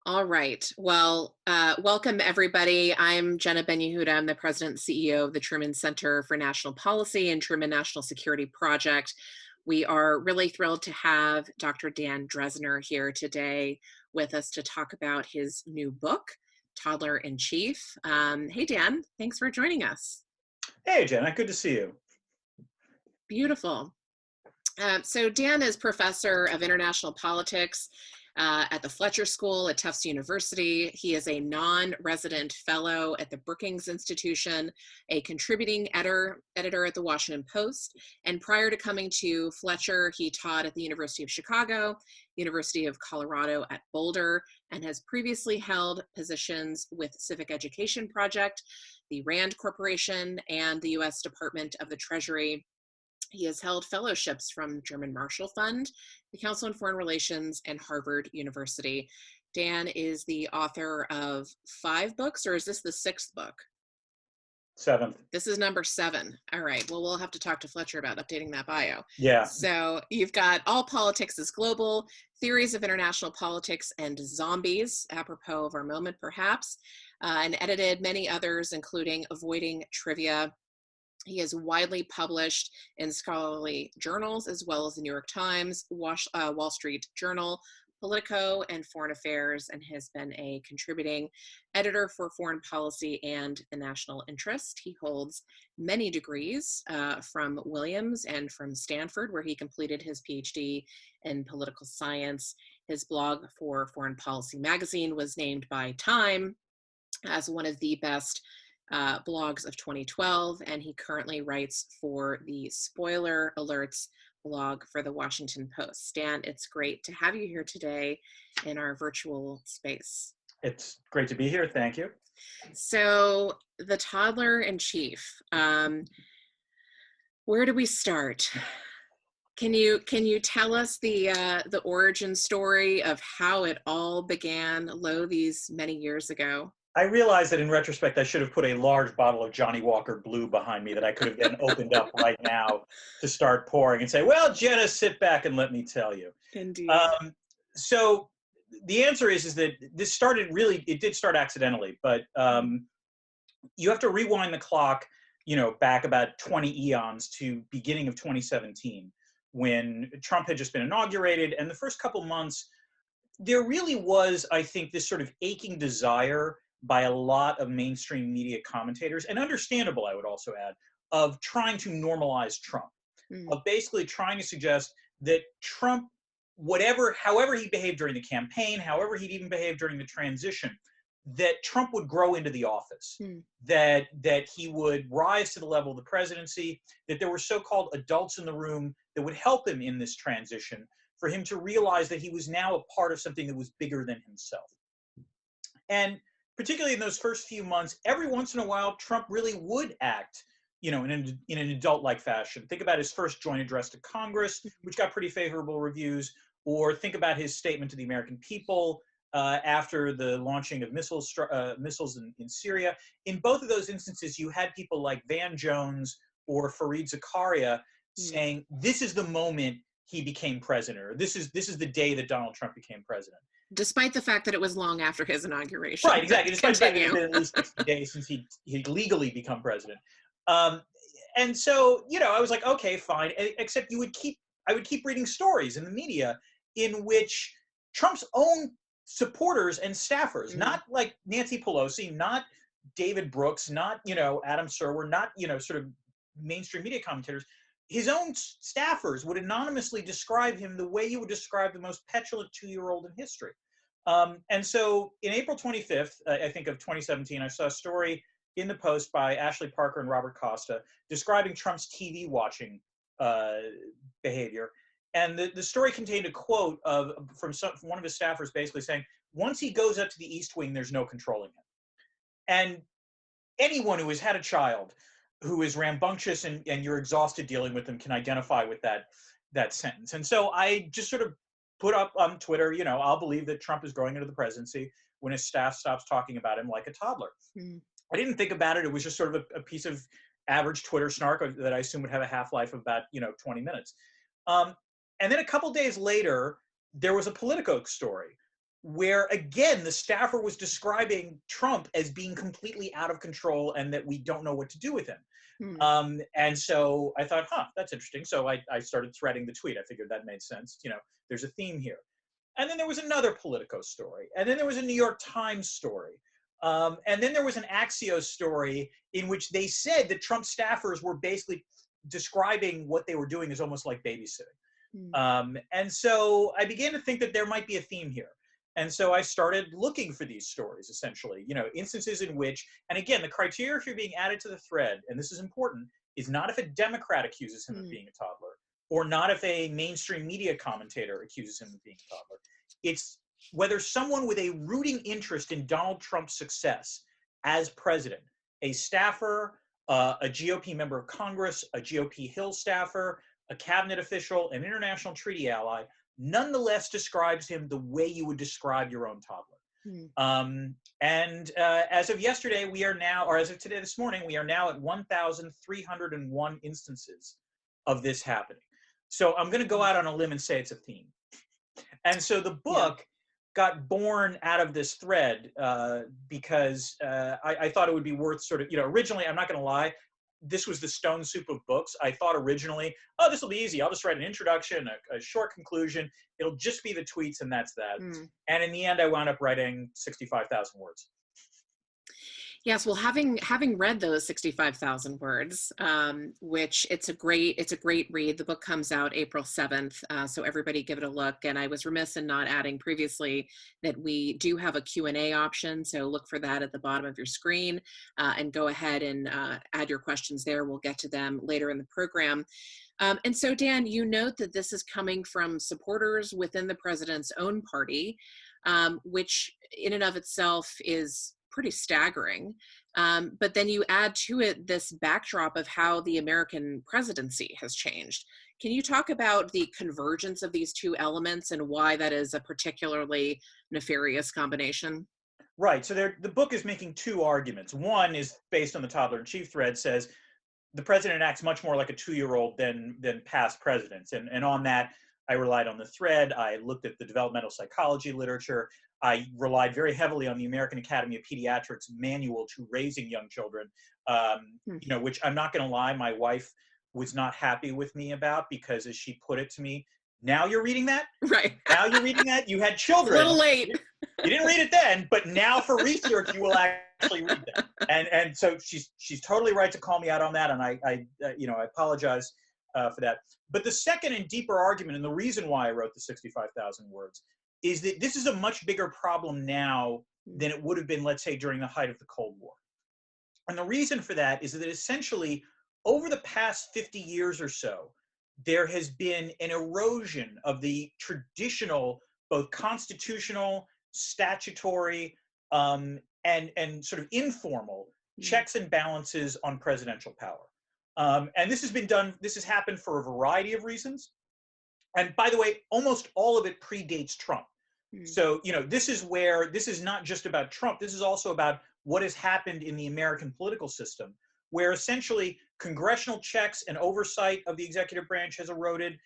All right. Well, welcome everybody. I'm Jenna Ben-Yehuda. I'm the president and CEO of the Truman Center for National Policy and Truman National Security Project. We are really thrilled to have Dr. Dan Drezner here today with us to talk about his new book, Toddler in Chief. Hey, Dan, thanks for joining us. Hey, Jenna, good to see you. Beautiful. So Dan is professor of international politics at the Fletcher School at Tufts University. He is a non-resident fellow at the Brookings Institution, a contributing editor at the Washington Post. And prior to coming to Fletcher, he taught at the University of Chicago, University of Colorado at Boulder, and has previously held positions with Civic Education Project, the RAND Corporation, and the U.S. Department of the Treasury. He has held fellowships from German Marshall Fund, the Council on Foreign Relations, and Harvard University. Dan is the author of 5 books, or is this the 6th book? 7th. This is number 7. All right. Well, we'll have to talk to Fletcher about updating that bio. Yeah. So you've got All Politics is Global, Theories of International Politics and Zombies, apropos of our moment, perhaps, and edited many others, including Avoiding Trivia. He is widely published in scholarly journals, as well as the New York Times, Wall Street Journal, Politico, and Foreign Affairs, and has been a contributing editor for Foreign Policy and the National Interest. He holds many degrees from Williams and from Stanford, where he completed his PhD in political science. His blog for Foreign Policy magazine was named by Time as one of the best blogs of 2012, and he currently writes for the Spoiler Alerts blog for the Washington Post. Stan, it's great to have you here today in our virtual space. It's great to be here. Thank you. So, the Toddler in Chief. Where do we start? Can you tell us the origin story of how it all began, these many years ago? I realize that in retrospect, I should have put a large bottle of Johnny Walker Blue behind me that I could have then opened up right now to start pouring and say, well, Jenna, sit back and let me tell you. Indeed. So the answer is that this started it did start accidentally, but you have to rewind the clock, back about 20 eons to beginning of 2017, when Trump had just been inaugurated. And the first couple months, there really was, I think, this sort of aching desire by a lot of mainstream media commentators, and understandable, I would also add, of trying to normalize Trump, of basically trying to suggest that Trump, however he behaved during the campaign, however he'd even behaved during the transition, that Trump would grow into the office, that he would rise to the level of the presidency, that there were so-called adults in the room that would help him in this transition, for him to realize that he was now a part of something that was bigger than himself. And particularly in those first few months, every once in a while, Trump really would act, in an adult-like fashion. Think about his first joint address to Congress, which got pretty favorable reviews, or think about his statement to the American people after the launching of missiles in Syria. In both of those instances, you had people like Van Jones or Fareed Zakaria saying, this is the moment he became president, or this is the day that Donald Trump became president. Despite the fact that it was long after his inauguration. Right, exactly. Despite the fact that it had been at least 60 days since he'd legally become president. And so, I was like, okay, fine. Except I would keep reading stories in the media in which Trump's own supporters and staffers, not like Nancy Pelosi, not David Brooks, not, Adam Serwer, not, sort of mainstream media commentators, his own staffers would anonymously describe him the way you would describe the most petulant 2-year-old in history. And so in April 25th, I think of 2017, I saw a story in the Post by Ashley Parker and Robert Costa describing Trump's TV watching behavior. And the story contained a quote from one of his staffers basically saying, once he goes up to the East Wing, there's no controlling him. And anyone who has had a child who is rambunctious and you're exhausted dealing with them can identify with that sentence. And so I just sort of put up on Twitter, I'll believe that Trump is growing into the presidency when his staff stops talking about him like a toddler. I didn't think about it. It was just sort of a piece of average Twitter snark that I assume would have a half-life of about, 20 minutes. And then a couple days later, there was a Politico story where again, the staffer was describing Trump as being completely out of control and that we don't know what to do with him. And so I thought, that's interesting. So I started threading the tweet. I figured that made sense. There's a theme here. And then there was another Politico story. And then there was a New York Times story. And then there was an Axios story in which they said that Trump staffers were basically describing what they were doing as almost like babysitting. And so I began to think that there might be a theme here. And so I started looking for these stories, essentially, instances in which, and again, the criteria for being added to the thread, and this is important, is not if a Democrat accuses him of being a toddler, or not if a mainstream media commentator accuses him of being a toddler. It's whether someone with a rooting interest in Donald Trump's success as president, a staffer, a GOP member of Congress, a GOP Hill staffer, a cabinet official, an international treaty ally, nonetheless describes him the way you would describe your own toddler. And as of yesterday, we are now, or as of today, this morning, we are now at 1,301 instances of this happening. So I'm going to go out on a limb and say it's a theme. And so the book got born out of this thread because I thought it would be worth sort of, originally, I'm not going to lie, this was the stone soup of books. I thought originally, this will be easy. I'll just write an introduction, a short conclusion. It'll just be the tweets and that's that. And in the end, I wound up writing 65,000 words. Yes, well, having read those 65,000 words, which it's a great read. The book comes out April 7th, so everybody give it a look. And I was remiss in not adding previously that we do have a Q&A option, so look for that at the bottom of your screen and go ahead and add your questions there. We'll get to them later in the program. And so, Dan, you note that this is coming from supporters within the president's own party, which in and of itself is pretty staggering. But then you add to it this backdrop of how the American presidency has changed. Can you talk about the convergence of these two elements and why that is a particularly nefarious combination? Right. So the book is making two arguments. One is based on the Toddler in Chief thread, says the president acts much more like a 2-year-old than past presidents. And on that, I relied on the thread. I looked at the developmental psychology literature. I relied very heavily on the American Academy of Pediatrics manual to raising young children, which I'm not going to lie, my wife was not happy with me about because, as she put it to me, now you're reading that? Right. Now you're reading that? You had children. A little late. You didn't read it then, but now for research, you will actually read that. And so she's totally right to call me out on that, and I apologize for that. But the second and deeper argument, and the reason why I wrote the 65,000 words, is that this is a much bigger problem now than it would have been, let's say, during the height of the Cold War. And the reason for that is that essentially, over the past 50 years or so, there has been an erosion of the traditional, both constitutional, statutory, and sort of informal checks and balances on presidential power. And this has happened for a variety of reasons. And by the way, almost all of it predates Trump. So, this is not just about Trump. This is also about what has happened in the American political system, where essentially congressional checks and oversight of the executive branch has eroded.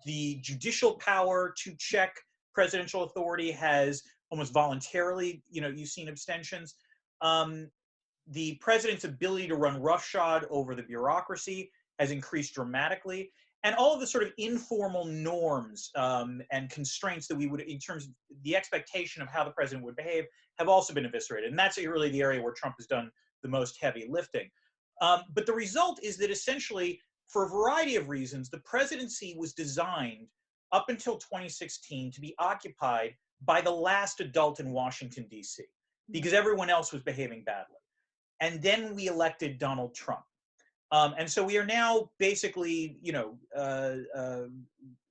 The judicial power to check presidential authority has almost voluntarily, you've seen abstentions. The president's ability to run roughshod over the bureaucracy has increased dramatically. And all of the sort of informal norms and constraints that we would, in terms of the expectation of how the president would behave, have also been eviscerated. And that's really the area where Trump has done the most heavy lifting. But the result is that essentially, for a variety of reasons, the presidency was designed up until 2016 to be occupied by the last adult in Washington, D.C., because everyone else was behaving badly. And then we elected Donald Trump. And so we are now basically,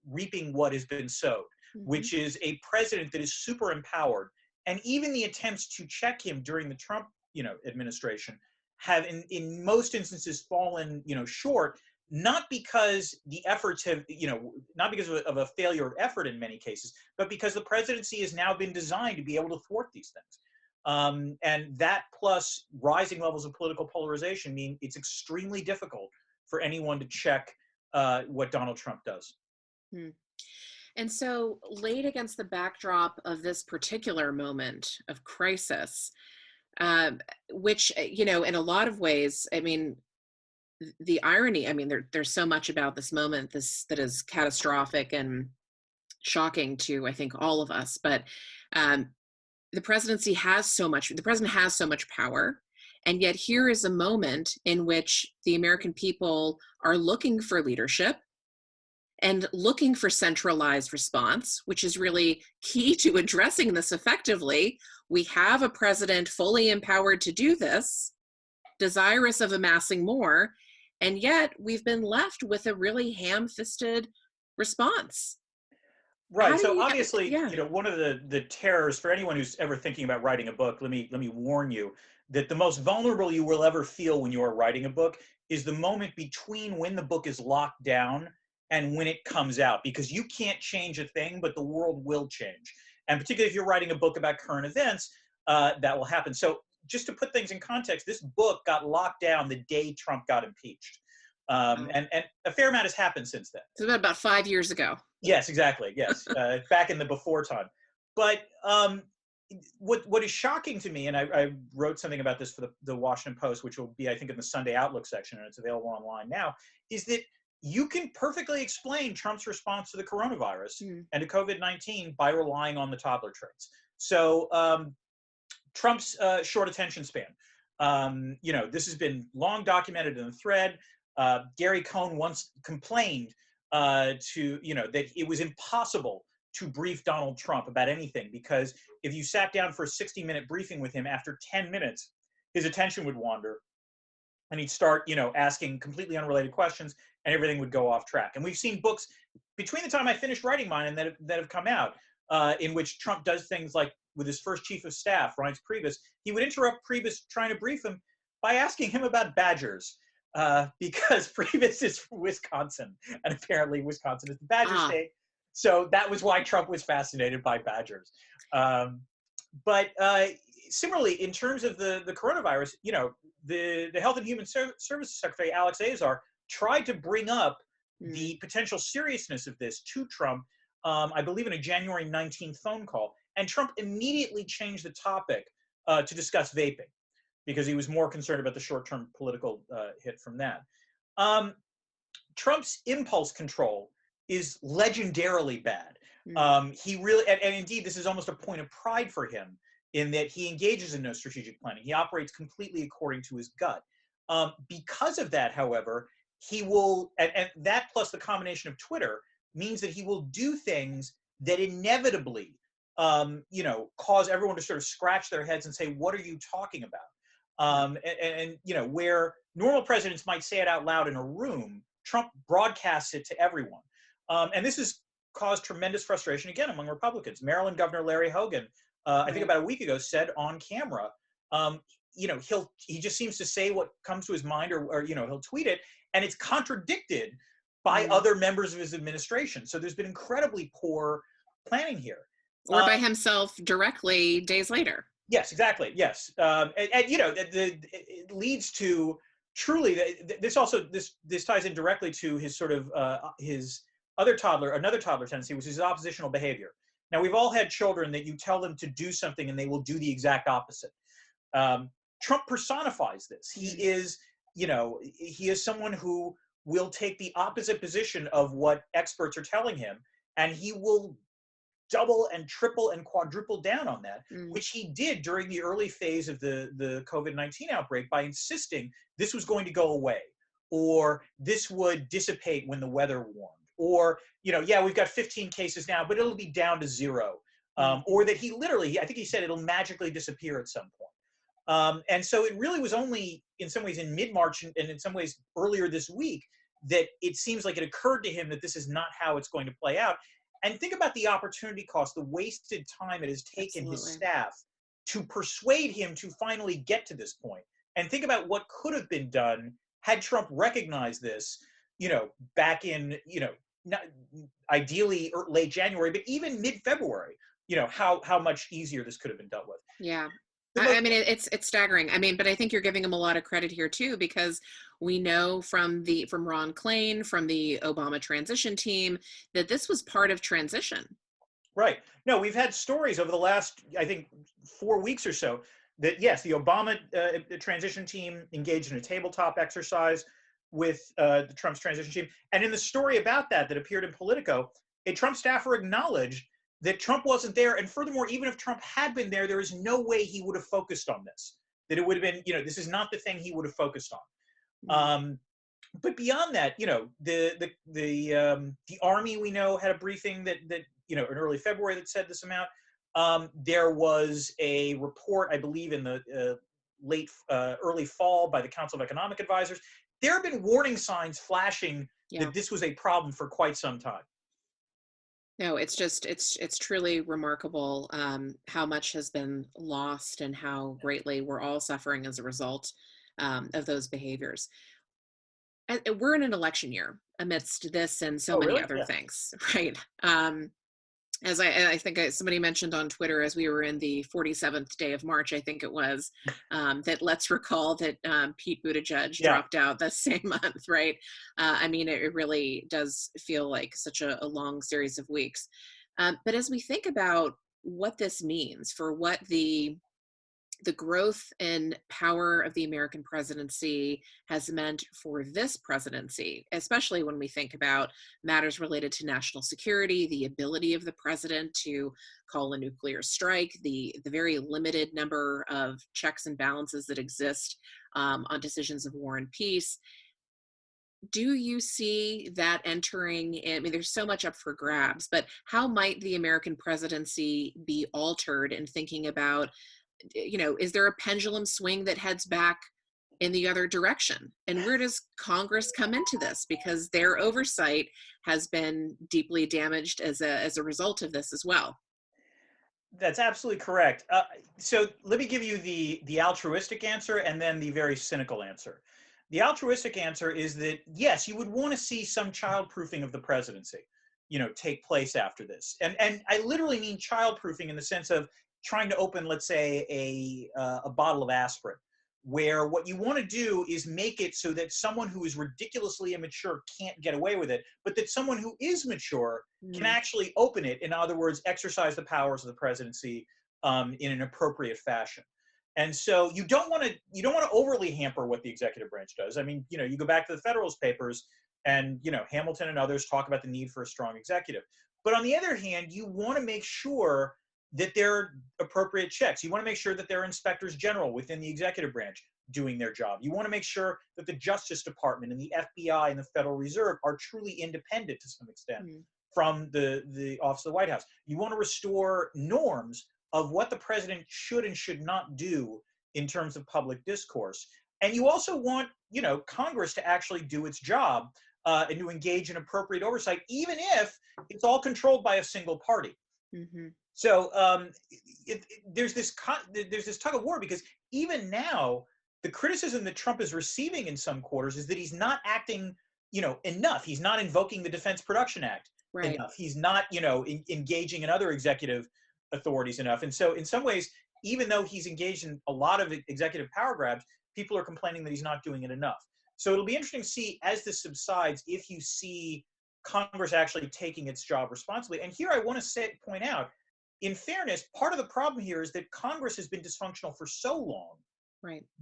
reaping what has been sowed, which is a president that is super empowered. And even the attempts to check him during the Trump, administration have in most instances fallen, short, not because the efforts have, not because of a failure of effort in many cases, but because the presidency has now been designed to be able to thwart these things. And that plus rising levels of political polarization mean it's extremely difficult for anyone to check what Donald Trump does. And so, laid against the backdrop of this particular moment of crisis, um, which, in a lot of ways, I mean, the irony, I mean, there's so much about this moment that is catastrophic and shocking to, I think, all of us. But um, the president has so much power. And yet, here is a moment in which the American people are looking for leadership and looking for centralized response, which is really key to addressing this effectively. We have a president fully empowered to do this, desirous of amassing more, and yet we've been left with a really ham-fisted response. How Right. do So you, obviously, yeah, one of the terrors for anyone who's ever thinking about writing a book, let me warn you that the most vulnerable you will ever feel when you are writing a book is the moment between when the book is locked down and when it comes out, because you can't change a thing, but the world will change. And particularly if you're writing a book about current events, that will happen. So just to put things in context, this book got locked down the day Trump got impeached. And a fair amount has happened since then. it's about 5 years ago. Yes, exactly. Yes, back in the before time. But what is shocking to me, and I wrote something about this for the Washington Post, which will be, I think, in the Sunday Outlook section, and it's available online now, is that you can perfectly explain Trump's response to the coronavirus and to COVID-19 by relying on the toddler traits. So Trump's short attention span. This has been long documented in the thread. Gary Cohn once complained that it was impossible to brief Donald Trump about anything, because if you sat down for a 60-minute briefing with him, after 10 minutes, his attention would wander and he'd start, asking completely unrelated questions, and everything would go off track. And we've seen books between the time I finished writing mine and that have come out in which Trump does things like with his first chief of staff, Reince Priebus. He would interrupt Priebus trying to brief him by asking him about badgers. Because Priebus is from Wisconsin, and apparently Wisconsin is the badger state. So that was why Trump was fascinated by badgers. But similarly, in terms of the coronavirus, the Health and Human Services Secretary, Alex Azar, tried to bring up the potential seriousness of this to Trump, I believe in a January 19th phone call. And Trump immediately changed the topic to discuss vaping, because he was more concerned about the short-term political hit from that. Trump's impulse control is legendarily bad. He really, and indeed, this is almost a point of pride for him in that he engages in no strategic planning. He operates completely according to his gut. Because of that, however, he will, and that plus the combination of Twitter means that he will do things that inevitably, cause everyone to sort of scratch their heads and say, "What are you talking about?" Where normal presidents might say it out loud in a room, Trump broadcasts it to everyone. And this has caused tremendous frustration, again, among Republicans. Maryland Governor Larry Hogan, I think about a week ago, said on camera, he just seems to say what comes to his mind, or he'll tweet it, and it's contradicted by other members of his administration. So there's been incredibly poor planning here. Or by himself directly days later. Yes, exactly. Yes, it leads to truly. This ties in directly to his sort of his another toddler tendency, which is his oppositional behavior. Now, we've all had children that you tell them to do something and they will do the exact opposite. Trump personifies this. He is someone who will take the opposite position of what experts are telling him, and he will double and triple and quadruple down on that, which he did during the early phase of the COVID-19 outbreak by insisting this was going to go away, or this would dissipate when the weather warmed, or, we've got 15 cases now, but it'll be down to 0. Or that he literally, I think he said it'll magically disappear at some point. And so it really was only in some ways in mid-March and in some ways earlier this week that it seems like it occurred to him that this is not how it's going to play out. And think about the opportunity cost, the wasted time it has taken his staff to persuade him to finally get to this point. And think about what could have been done had Trump recognized this, back in, not ideally late January, but even mid-February, how much easier this could have been dealt with. Yeah. The I most, mean, it's staggering. I mean, but I think you're giving him a lot of credit here too, because we know from Ron Klain, from the Obama transition team, that this was part of transition. right. No, we've had stories over the last, I think, 4 weeks or so that yes, the Obama transition team engaged in a tabletop exercise with the Trump's transition team. And in the story about that appeared in Politico, a Trump staffer acknowledged that Trump wasn't there. And furthermore, even if Trump had been there is no way he would have focused on this. That it would have been, this is not the thing he would have focused on. Mm. But beyond that, the Army, we know, had a briefing that in early February that said this amount. There was a report, I believe, in the early fall by the Council of Economic Advisors. There have been warning signs flashing that this was a problem for quite some time. No, it's just it's truly remarkable how much has been lost and how greatly we're all suffering as a result of those behaviors. And we're in an election year amidst this and so Oh, many really? other Yeah. things, right? As I think somebody mentioned on Twitter, as we were in the 47th day of March, I think it was, that let's recall that Pete Buttigieg Yeah. dropped out the same month, right? I mean, it really does feel like such a long series of weeks. But as we think about what this means for what the growth and power of the American presidency has meant for this presidency, especially when we think about matters related to national security, the ability of the president to call a nuclear strike, the very limited number of checks and balances that exist on decisions of war and peace. Do you see that entering? I mean, there's so much up for grabs, but how might the American presidency be altered in thinking about, is there a pendulum swing that heads back in the other direction? And where does Congress come into this? Because their oversight has been deeply damaged as a result of this as well. That's absolutely correct. So let me give you the altruistic answer and then the very cynical answer. The altruistic answer is that yes, you would want to see some childproofing of the presidency, take place after this. And I literally mean childproofing in the sense of trying to open, let's say, a bottle of aspirin, where what you want to do is make it so that someone who is ridiculously immature can't get away with it, but that someone who is mature can actually open it. In other words, exercise the powers of the presidency in an appropriate fashion. And so you don't want to overly hamper what the executive branch does. I mean, you go back to the Federalist Papers, and Hamilton and others talk about the need for a strong executive. But on the other hand, you want to make sure that there are appropriate checks. You want to make sure that there are inspectors general within the executive branch doing their job. You want to make sure that the Justice Department and the FBI and the Federal Reserve are truly independent to some extent from the Office of the White House. You want to restore norms of what the president should and should not do in terms of public discourse. And you also want, Congress to actually do its job and to engage in appropriate oversight, even if it's all controlled by a single party. Mm-hmm. So there's this tug of war, because even now the criticism that Trump is receiving in some quarters is that he's not acting, enough. He's not invoking the Defense Production Act enough. He's not, engaging in other executive authorities enough. And so in some ways, even though he's engaged in a lot of executive power grabs, people are complaining that he's not doing it enough. So it'll be interesting to see, as this subsides, if you see Congress actually taking its job responsibly. And here I want to point out, in fairness, part of the problem here is that Congress has been dysfunctional for so long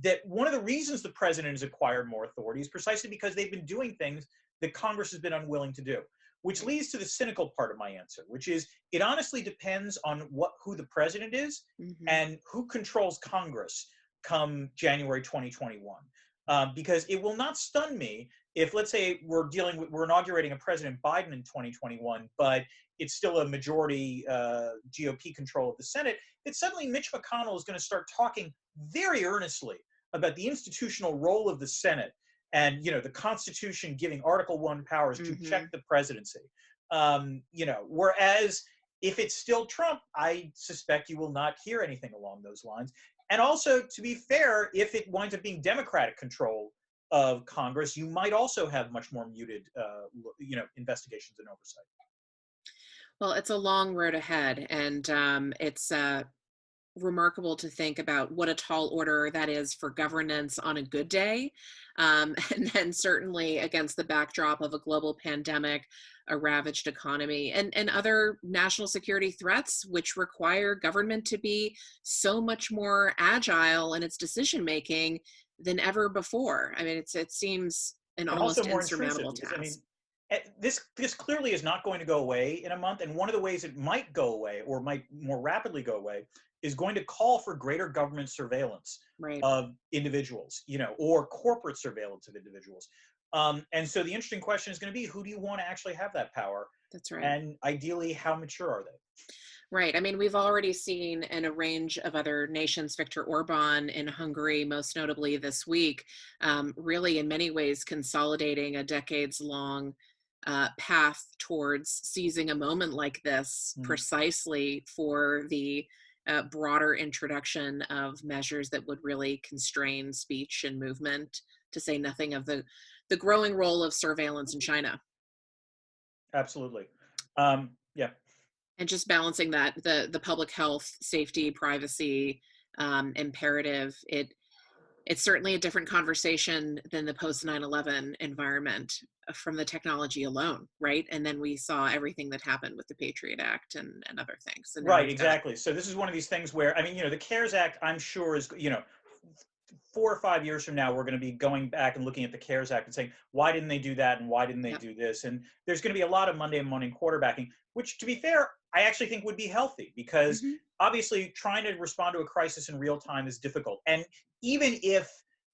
that one of the reasons the president has acquired more authority is precisely because they've been doing things that Congress has been unwilling to do, which leads to the cynical part of my answer, which is it honestly depends on who the president is and who controls Congress come January 2021. Because it will not stun me if, let's say, we're inaugurating a President Biden in 2021, but it's still a majority GOP control of the Senate, that suddenly Mitch McConnell is going to start talking very earnestly about the institutional role of the Senate and, the Constitution giving Article 1 powers to check the presidency. Whereas if it's still Trump, I suspect you will not hear anything along those lines. And also, to be fair, if it winds up being Democratic control of Congress, you might also have much more muted, investigations and oversight. Well, it's a long road ahead, and it's remarkable to think about what a tall order that is for governance on a good day. And then certainly against the backdrop of a global pandemic, a ravaged economy, and other national security threats, which require government to be so much more agile in its decision making than ever before. I mean, it seems an And also almost more intrusive insurmountable because, I task. mean, this clearly is not going to go away in a month. And one of the ways it might go away, or might more rapidly go away, is going to call for greater government surveillance Right. of individuals, or corporate surveillance of individuals. And so the interesting question is going to be, who do you want to actually have that power? That's right. And ideally, how mature are they? Right. I mean, we've already seen in a range of other nations, Viktor Orban in Hungary, most notably this week, really in many ways consolidating a decades long path towards seizing a moment like this Mhm. precisely for the broader introduction of measures that would really constrain speech and movement, to say nothing of the growing role of surveillance in China. Absolutely. Yeah. And just balancing that, the public health, safety, privacy imperative, it's certainly a different conversation than the post 9/11 environment from the technology alone, right? And then we saw everything that happened with the Patriot Act and other things. So now Right, we've got, exactly. So this is one of these things where, I mean, the CARES Act, I'm sure is, 4 or 5 years from now, we're going to be going back and looking at the CARES Act and saying, why didn't they do that? And why didn't they yep. do this? And there's going to be a lot of Monday morning quarterbacking, which, to be fair, I actually think would be healthy because Hmm. obviously trying to respond to a crisis in real time is difficult. And even if,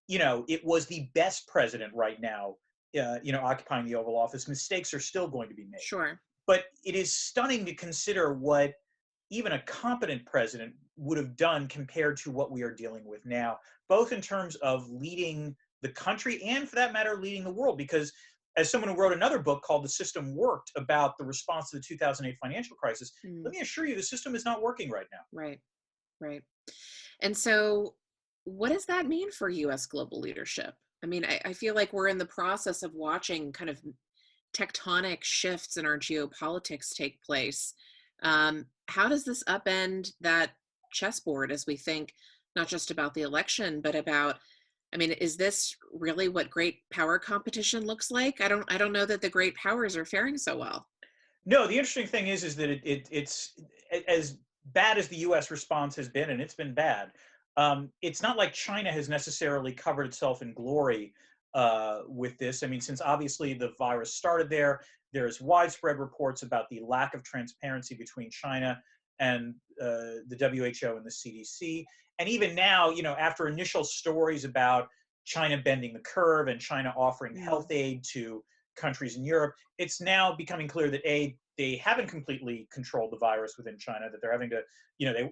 it was the best president right now, occupying the Oval Office, mistakes are still going to be made. Sure. But it is stunning to consider what even a competent president would have done compared to what we are dealing with now, both in terms of leading the country and, for that matter, leading the world. Because as someone who wrote another book called The System Worked about the response to the 2008 financial crisis, let Mm, me assure you the system is not working right now. right. Right. And so, what does that mean for US global leadership? I mean, I feel like we're in the process of watching kind of tectonic shifts in our geopolitics take place. How does this upend that chessboard as we think not just about the election, but about, I mean, is this really what great power competition looks like? I don't know that the great powers are faring so well. No, the interesting thing is that it's as bad as the U.S. response has been, and it's been bad. It's not like China has necessarily covered itself in glory with this. I mean, since obviously the virus started there, there's widespread reports about the lack of transparency between China and the WHO and the CDC. And even now, after initial stories about China bending the curve and China offering Mm, health aid to countries in Europe, it's now becoming clear that they haven't completely controlled the virus within China. That they're having to,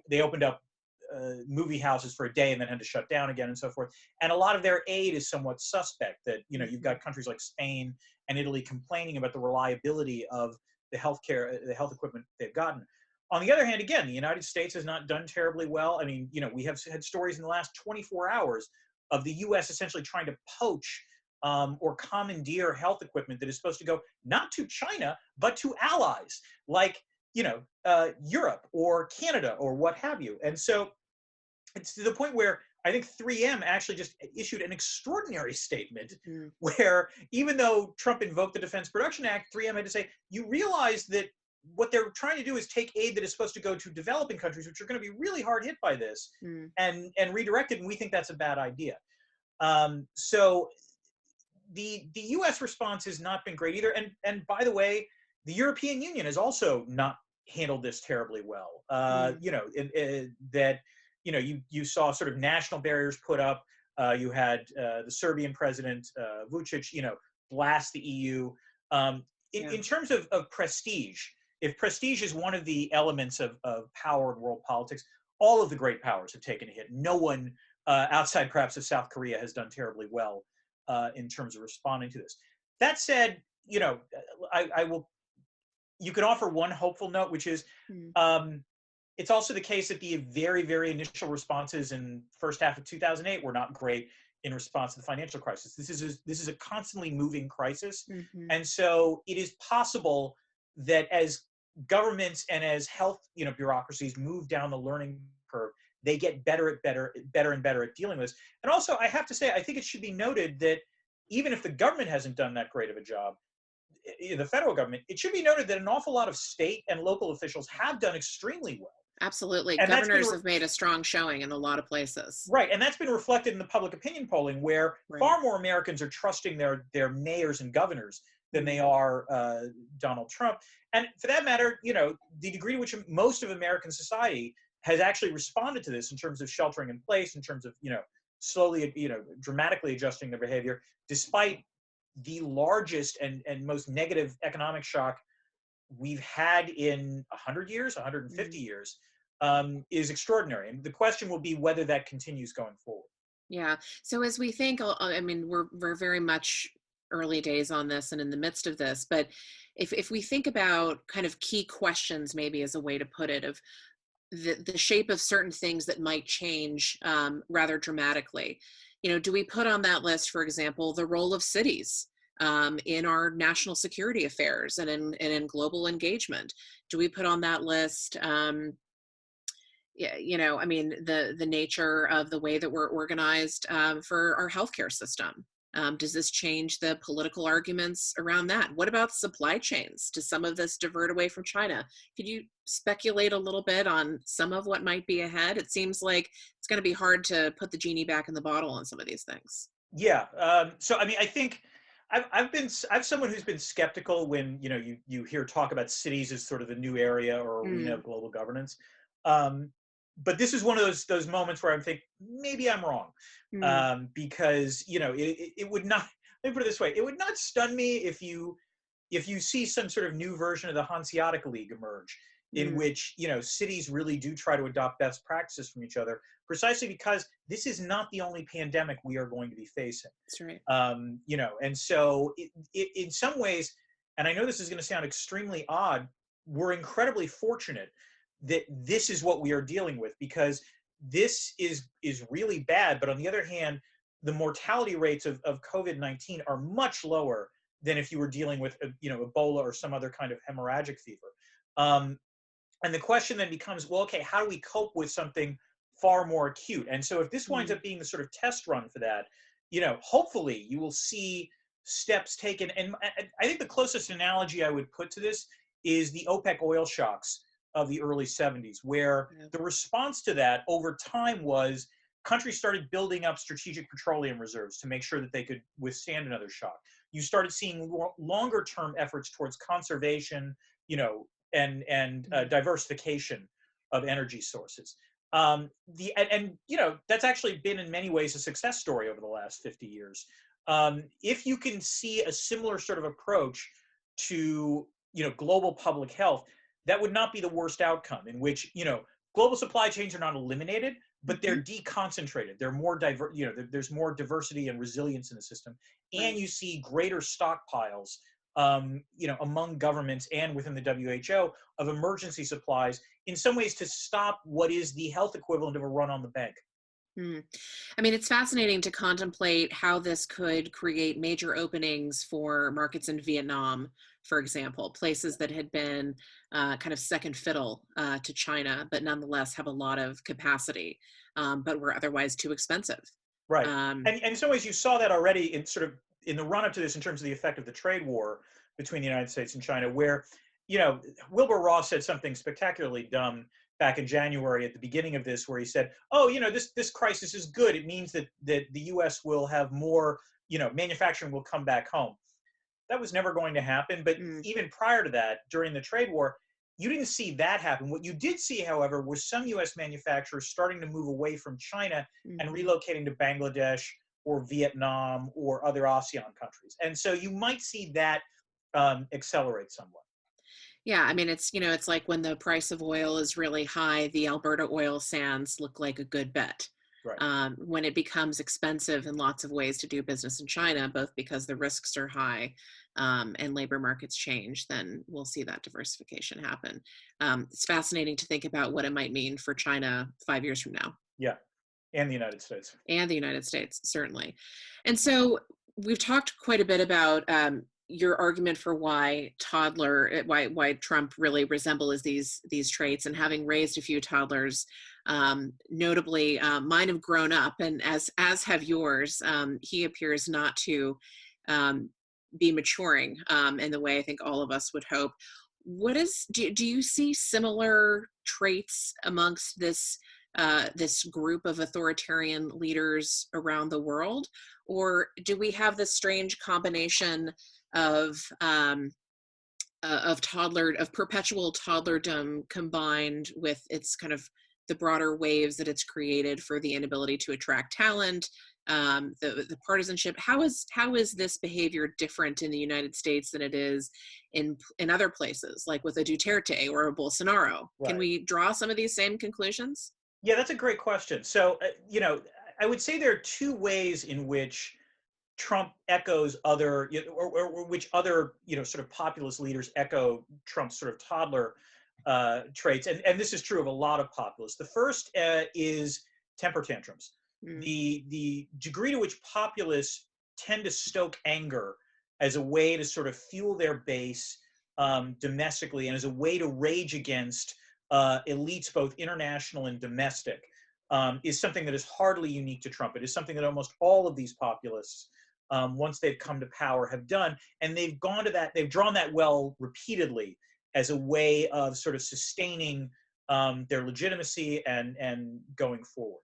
they opened up movie houses for a day and then had to shut down again and so forth. And a lot of their aid is somewhat suspect. That you've mhm. got countries like Spain and Italy complaining about the reliability of the the health equipment they've gotten. On the other hand, again, the United States has not done terribly well. I mean, we have had stories in the last 24 hours of the U.S. essentially trying to poach or commandeer health equipment that is supposed to go not to China, but to allies like, Europe or Canada or what have you. And so it's to the point where I think 3M actually just issued an extraordinary statement Mm, where even though Trump invoked the Defense Production Act, 3M had to say, you realize that what they're trying to do is take aid that is supposed to go to developing countries, which are going to be really hard hit by this, mm, and redirect it. And we think that's a bad idea. So the U.S. response has not been great either. And by the way, the European Union has also not handled this terribly well. mm. That you saw sort of national barriers put up. You had the Serbian president Vucic, blast the EU. Yeah. In terms of prestige, if prestige is one of the elements of power in world politics, all of the great powers have taken a hit. No one outside perhaps of South Korea has done terribly well in terms of responding to this. That said, I will. You can offer one hopeful note, which is Mm, um, it's also the case that the very, very initial responses in first half of 2008 were not great in response to the financial crisis. This is a constantly moving crisis, mhm. and so it is possible that as governments and as health bureaucracies move down the learning curve, they get better and better at dealing with this. And also, I have to say, I think it should be noted that even if the government hasn't done that great of a job, the federal government, it should be noted that an awful lot of state and local officials have done extremely well. Absolutely. And Governors have made a strong showing in a lot of places. Right. And that's been reflected in the public opinion polling, where far more Americans are trusting their mayors and governors than they are Donald Trump. And for that matter, the degree to which most of American society has actually responded to this in terms of sheltering in place, in terms of, slowly, dramatically adjusting their behavior, despite the largest and most negative economic shock we've had in 100 years, 150 years, is extraordinary. And the question will be whether that continues going forward. Yeah. So as we think, I mean, we're very much early days on this and in the midst of this, but if we think about kind of key questions, maybe as a way to put it, of the shape of certain things that might change rather dramatically, do we put on that list, for example, the role of cities in our national security affairs and in global engagement? Do we put on that list, I mean, the nature of the way that we're organized for our healthcare system? Does this change the political arguments around that? What about supply chains? Does some of this divert away from China? Could you speculate a little bit on some of what might be ahead? It seems like it's going to be hard to put the genie back in the bottle on some of these things. Yeah. So, I mean, I think I'm someone who's been skeptical when, you hear talk about cities as sort of the new area or arena of global governance. But this is one of those moments where I'm thinking, maybe I'm wrong. Because, it would not, let me put it this way, it would not stun me if you see some sort of new version of the Hanseatic League emerge, in which, cities really do try to adopt best practices from each other, precisely because this is not the only pandemic we are going to be facing. That's right. And so in some ways, and I know this is going to sound extremely odd, we're incredibly fortunate that this is what we are dealing with, because this is really bad. But on the other hand, the mortality rates of COVID-19 are much lower than if you were dealing with, Ebola or some other kind of hemorrhagic fever. And the question then becomes, well, okay, how do we cope with something far more acute? And so if this winds up being the sort of test run for that, hopefully you will see steps taken. And I think the closest analogy I would put to this is the OPEC oil shocks of the early 70s, where the response to that over time was countries started building up strategic petroleum reserves to make sure that they could withstand another shock. You started seeing longer term efforts towards conservation, and diversification of energy sources. That's actually been in many ways a success story over the last 50 years. If you can see a similar sort of approach to, global public health, that would not be the worst outcome, in which, global supply chains are not eliminated, but they're deconcentrated. They're more there's more diversity and resilience in the system. And you see greater stockpiles, among governments and within the WHO of emergency supplies, in some ways to stop what is the health equivalent of a run on the bank. I mean, it's fascinating to contemplate how this could create major openings for markets in Vietnam, for example, places that had been kind of second fiddle to China, but nonetheless have a lot of capacity, but were otherwise too expensive. Right. And in some ways you saw that already in the run up to this, in terms of the effect of the trade war between the United States and China, where, Wilbur Ross said something spectacularly dumb back in January at the beginning of this, where he said, oh, this crisis is good. It means that the U.S. will have more, manufacturing will come back home. That was never going to happen. But even prior to that, during the trade war, you didn't see that happen. What you did see, however, was some U.S. manufacturers starting to move away from China and relocating to Bangladesh or Vietnam or other ASEAN countries. And so you might see that accelerate somewhat. Yeah, I mean, it's like when the price of oil is really high, the Alberta oil sands look like a good bet. Right. When it becomes expensive in lots of ways to do business in China, both because the risks are high and labor markets change, then we'll see that diversification happen. It's fascinating to think about what it might mean for China 5 years from now. Yeah, and the United States. And the United States, certainly. And so we've talked quite a bit about your argument for why why Trump really resembles these traits, and having raised a few toddlers, notably mine have grown up, and as have yours. He appears not to be maturing in the way I think all of us would hope. Do you see similar traits amongst this group of authoritarian leaders around the world, or do we have this strange combination of perpetual toddlerdom combined with its kind of the broader waves that it's created for the inability to attract talent, the partisanship? How is this behavior different in the United States than it is in other places, like with a Duterte or a Bolsonaro? Right. Can we draw some of these same conclusions? Yeah, that's a great question. So, I would say there are two ways in which Trump echoes other, or which other, sort of populist leaders echo Trump's sort of toddler traits. And this is true of a lot of populists. The first is temper tantrums. The degree to which populists tend to stoke anger as a way to sort of fuel their base domestically, and as a way to rage against elites, both international and domestic, is something that is hardly unique to Trump. It is something that almost all of these populists, once they've come to power, have done. And they've gone to that, they've drawn that well repeatedly as a way of sort of sustaining their legitimacy and going forward.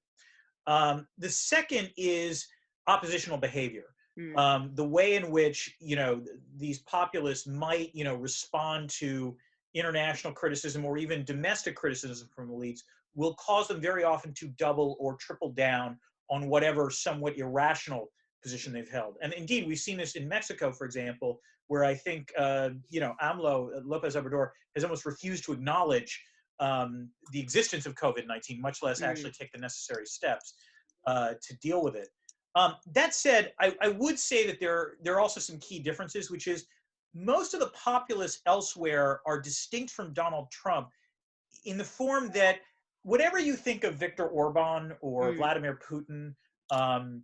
The second is oppositional behavior. The way in which, these populists might, respond to international criticism or even domestic criticism from elites will cause them very often to double or triple down on whatever somewhat irrational position they've held. And indeed, we've seen this in Mexico, for example, where I think, AMLO, Lopez Obrador, has almost refused to acknowledge the existence of COVID-19, much less actually take the necessary steps to deal with it. That said, I would say that there are also some key differences, which is most of the populists elsewhere are distinct from Donald Trump in the form that whatever you think of Viktor Orban or Vladimir Putin, or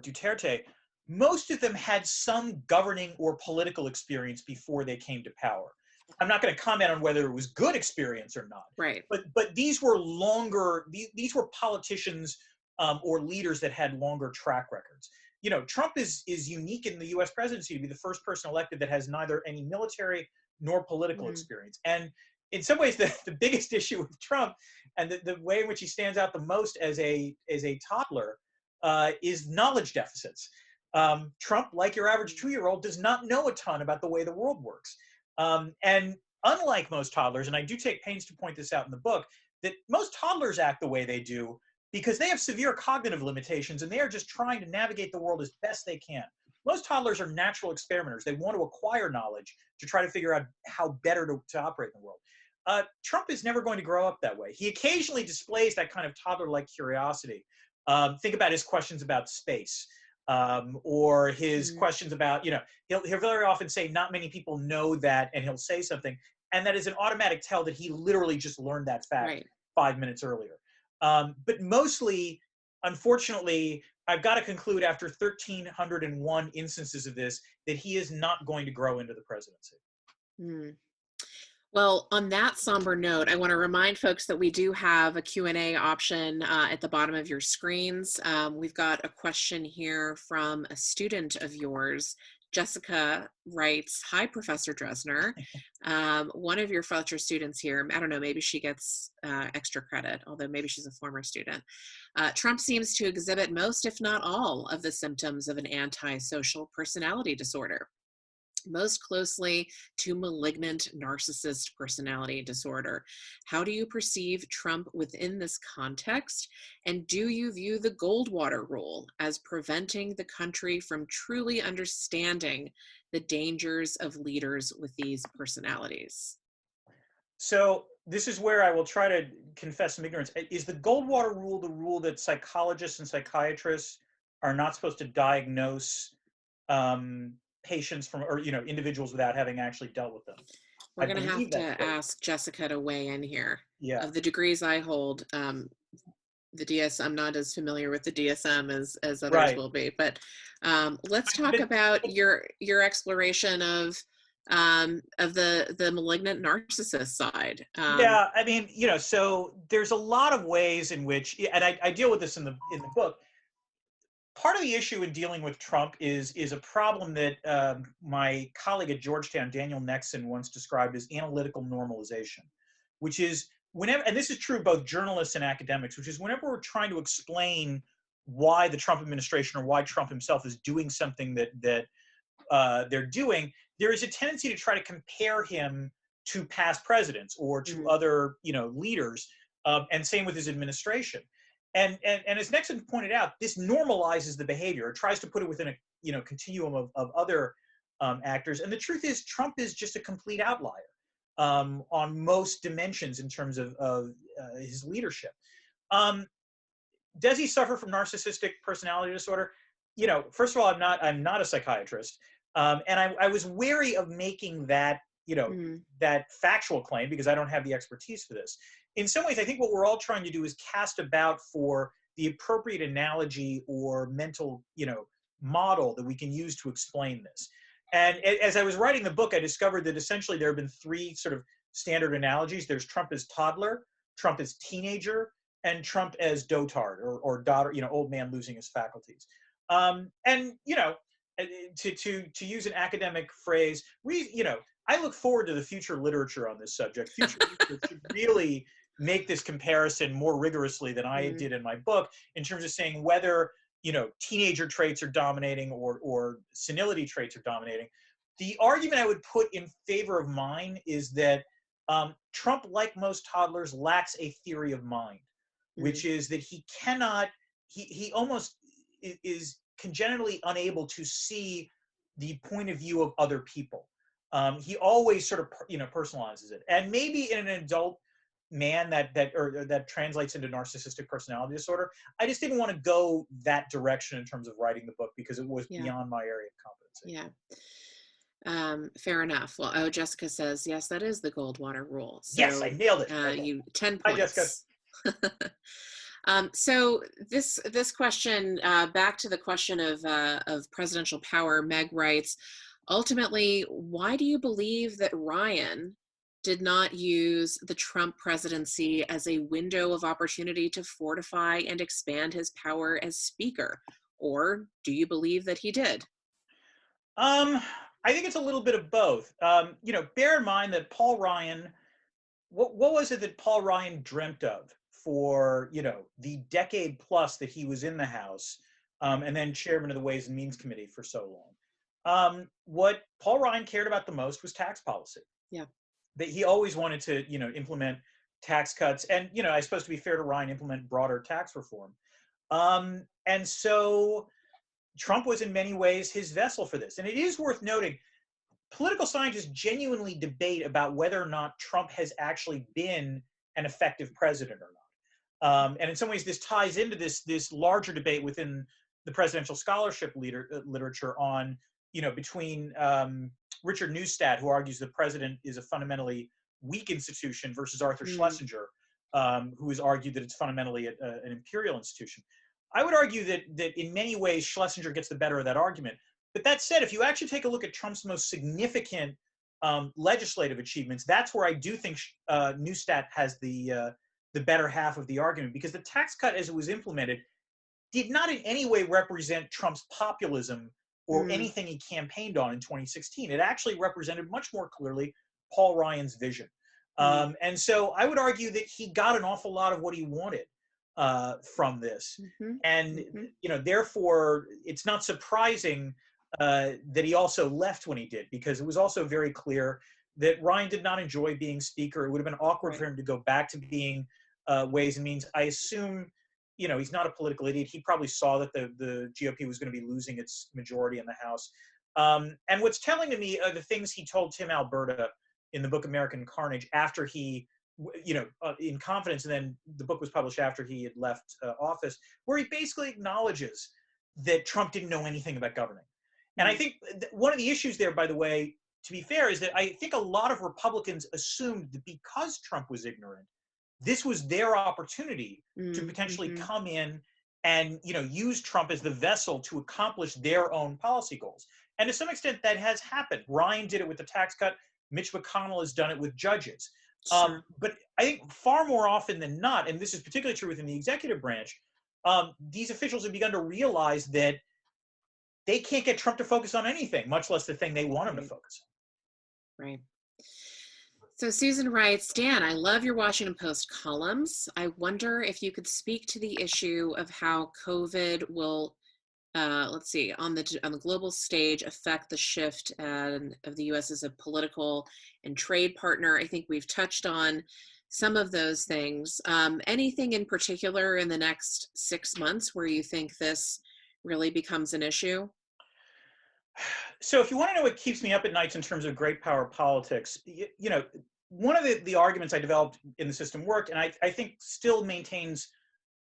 Duterte, most of them had some governing or political experience before they came to power. I'm not going to comment on whether it was good experience or not. Right. But these were these were politicians or leaders that had longer track records. Trump is unique in the U.S. presidency to be the first person elected that has neither any military nor political experience. And in some ways, the biggest issue with Trump, and the way in which he stands out the most as a toddler, is knowledge deficits. Trump, like your average 2-year-old, does not know a ton about the way the world works. And unlike most toddlers, and I do take pains to point this out in the book, that most toddlers act the way they do because they have severe cognitive limitations and they are just trying to navigate the world as best they can. Most toddlers are natural experimenters. They want to acquire knowledge to try to figure out how better to operate in the world. Trump is never going to grow up that way. He occasionally displays that kind of toddler-like curiosity. Think about his questions about space, or his questions about, he'll very often say, not many people know that, and he'll say something, and that is an automatic tell that he literally just learned that fact 5 minutes earlier. But mostly, unfortunately, I've got to conclude after 1,301 instances of this that he is not going to grow into the presidency. Well, on that somber note, I want to remind folks that we do have a Q&A option at the bottom of your screens. We've got a question here from a student of yours. Jessica writes, "Hi, Professor Drezner. One of your future students here, I don't know, maybe she gets extra credit, although maybe she's a former student. Trump seems to exhibit most, if not all, of the symptoms of an antisocial personality disorder, most closely to malignant narcissist personality disorder. How do you perceive Trump within this context? And do you view the Goldwater rule as preventing the country from truly understanding the dangers of leaders with these personalities?" So this is where I will try to confess some ignorance. Is the Goldwater rule the rule that psychologists and psychiatrists are not supposed to diagnose patients from, or individuals without having actually dealt with them? We're going to have to ask Jessica to weigh in here. Yeah. Of the degrees I hold, the DS. I'm not as familiar with the DSM as others Right. will be, but let's talk But, about your exploration of the malignant narcissist side. yeah, I mean, so there's a lot of ways in which, and I deal with this in the book. Part of the issue in dealing with Trump is a problem that my colleague at Georgetown, Daniel Nexon, once described as analytical normalization, which is whenever, and this is true of both journalists and academics, which is whenever we're trying to explain why the Trump administration or why Trump himself is doing something that they're doing, there is a tendency to try to compare him to past presidents or to other leaders, and same with his administration. And as Nixon pointed out, this normalizes the behavior. It tries to put it within a continuum of other actors. And the truth is, Trump is just a complete outlier on most dimensions in terms of his leadership. Does he suffer from narcissistic personality disorder? First of all, I'm not a psychiatrist, and I was wary of making that that factual claim because I don't have the expertise for this. In some ways, I think what we're all trying to do is cast about for the appropriate analogy or mental model that we can use to explain this. And as I was writing the book, I discovered that essentially there have been three sort of standard analogies. There's Trump as toddler, Trump as teenager, and Trump as dotard or daughter, old man losing his faculties. And to use an academic phrase, I look forward to the future literature on this subject. Future literature should really make this comparison more rigorously than I did in my book, in terms of saying whether teenager traits are dominating or senility traits are dominating. The argument I would put in favor of mine is that Trump, like most toddlers, lacks a theory of mind, which is that he cannot, he almost is congenitally unable to see the point of view of other people. He always sort of personalizes it, and maybe in an adult man that translates into narcissistic personality disorder. I just didn't want to go that direction in terms of writing the book because it was beyond my area of competency. Yeah. Fair enough. Well, Jessica says, yes, that is the Goldwater rule. So, yes, I nailed it. You 10 Hi, points. Jessica. So this question, back to the question of presidential power, Meg writes, ultimately, why do you believe that Ryan did not use the Trump presidency as a window of opportunity to fortify and expand his power as speaker? Or do you believe that he did? I think it's a little bit of both. Bear in mind that Paul Ryan, what was it that Paul Ryan dreamt of for, the decade plus that he was in the House, and then chairman of the Ways and Means Committee for so long? What Paul Ryan cared about the most was tax policy. Yeah. That he always wanted to, implement tax cuts and, I suppose to be fair to Ryan, implement broader tax reform. And so Trump was in many ways his vessel for this. And it is worth noting, political scientists genuinely debate about whether or not Trump has actually been an effective president or not. And in some ways, this ties into this larger debate within the presidential scholarship literature on, between Richard Neustadt, who argues the president is a fundamentally weak institution, versus Arthur Schlesinger, who has argued that it's fundamentally an imperial institution. I would argue that in many ways, Schlesinger gets the better of that argument. But that said, if you actually take a look at Trump's most significant legislative achievements, that's where I do think Neustadt has the better half of the argument, because the tax cut as it was implemented did not in any way represent Trump's populism or anything he campaigned on in 2016. It actually represented much more clearly Paul Ryan's vision. And so I would argue that he got an awful lot of what he wanted from this. And, therefore, it's not surprising that he also left when he did, because it was also very clear that Ryan did not enjoy being speaker. It would have been awkward for him to go back to being Ways and Means. I assume, he's not a political idiot. He probably saw that the GOP was going to be losing its majority in the House. And what's telling to me are the things he told Tim Alberta in the book American Carnage after he, in confidence, and then the book was published after he had left office, where he basically acknowledges that Trump didn't know anything about governing. And I think one of the issues there, by the way, to be fair, is that I think a lot of Republicans assumed that because Trump was ignorant, this was their opportunity to potentially Mm-hmm. come in and, you know, use Trump as the vessel to accomplish their own policy goals. And to some extent, that has happened. Ryan did it with the tax cut. Mitch McConnell has done it with judges. Sure. But I think far more often than not, and this is particularly true within the executive branch, these officials have begun to realize that they can't get Trump to focus on anything, much less the thing they want him to Right. focus on. Right. So Susan writes, Dan, I love your Washington Post columns. I wonder if you could speak to the issue of how COVID will, let's see, on the global stage affect the shift of the U.S. as a political and trade partner. I think we've touched on some of those things. Anything in particular in the next 6 months where you think this really becomes an issue? So if you want to know what keeps me up at nights in terms of great power politics, you know, one of the arguments I developed in the system worked, and I think still maintains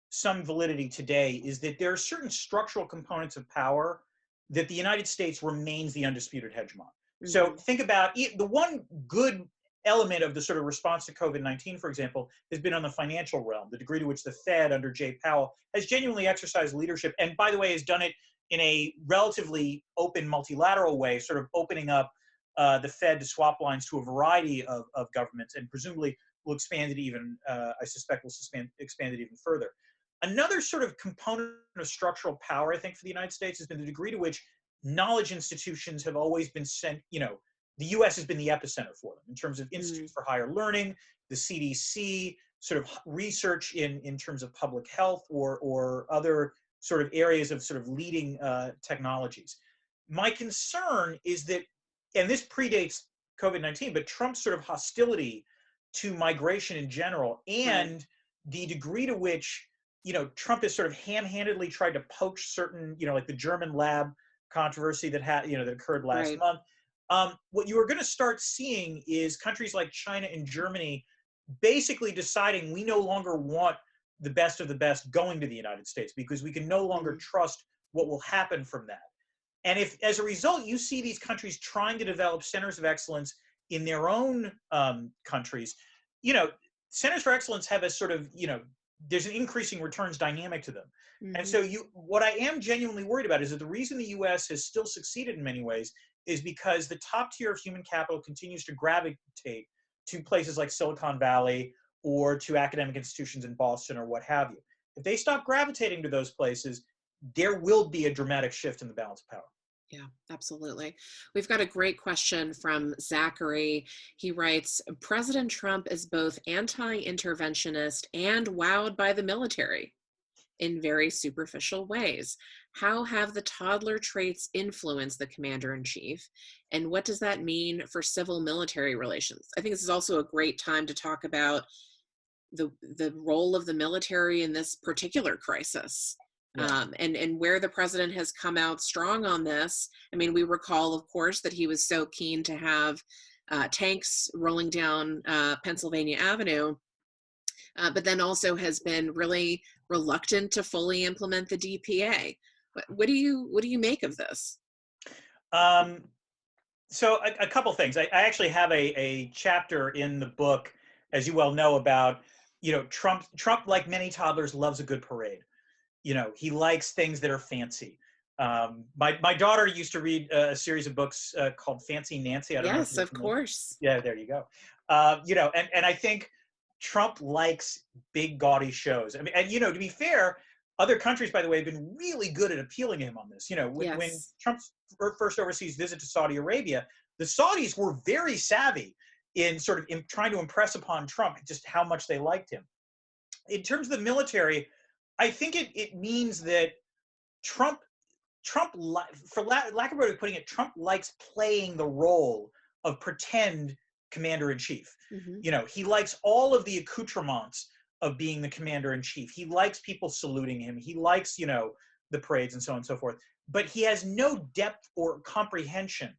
some validity today, is that there are certain structural components of power that the United States remains the undisputed hegemon. So Mm-hmm. think about the one good element of the sort of response to COVID-19, for example, has been on the financial realm, the degree to which the Fed under Jay Powell has genuinely exercised leadership, and by the way, has done it in a relatively open multilateral way, sort of opening up the Fed to swap lines to a variety of governments, and presumably will expand it even, I suspect will expand it even further. Another sort of component of structural power, I think, for the United States has been the degree to which knowledge institutions have always been sent, you know, the US has been the epicenter for them in terms of institutes for higher learning, the CDC, sort of research in terms of public health or other sort of areas of sort of leading technologies. My concern is that, and this predates COVID-19, but Trump's sort of hostility to migration in general, and Right. the degree to which, you know, Trump has sort of ham-handedly tried to poach certain, you know, like the German lab controversy that had, you know, that occurred last Right. month. What you are going to start seeing is countries like China and Germany basically deciding we no longer want the best of the best going to the United States because we can no longer trust what will happen from that. And if, as a result, you see these countries trying to develop centers of excellence in their own countries, you know, centers for excellence have a sort of, you know, there's an increasing returns dynamic to them. And Mm-hmm. so what I am genuinely worried about is that the reason the US has still succeeded in many ways is because the top tier of human capital continues to gravitate to places like Silicon Valley or to academic institutions in Boston or what have you. If they stop gravitating to those places, there will be a dramatic shift in the balance of power. Yeah, absolutely. We've got a great question from Zachary. He writes, President Trump is both anti-interventionist and wowed by the military in very superficial ways. How have the toddler traits influenced the commander-in-chief? And what does that mean for civil-military relations? I think this is also a great time to talk about the role of the military in this particular crisis. Yeah. And where the president has come out strong on this. I mean, we recall, of course, that he was so keen to have tanks rolling down Pennsylvania Avenue, but then also has been really reluctant to fully implement the DPA. What do you make of this? So a couple things. I actually have a chapter in the book, as you well know, about, you know, Trump, like many toddlers, loves a good parade. You know, he likes things that are fancy. My daughter used to read a series of books called Fancy Nancy. I don't know if Yes, you're of familiar. course. Yeah, there you go. You know, and I think Trump likes big gaudy shows. I mean, and you know, to be fair, other countries, by the way, have been really good at appealing to him on this. You know, when Yes. Trump's first overseas visit to Saudi Arabia, the Saudis were very savvy in sort of trying to impress upon Trump just how much they liked him. In terms of the military, I think it means that Trump, for lack of a better way of putting it, Trump likes playing the role of pretend commander-in-chief. Mm-hmm. You know, he likes all of the accoutrements of being the commander-in-chief. He likes people saluting him. He likes, you know, the parades and so on and so forth. But he has no depth or comprehension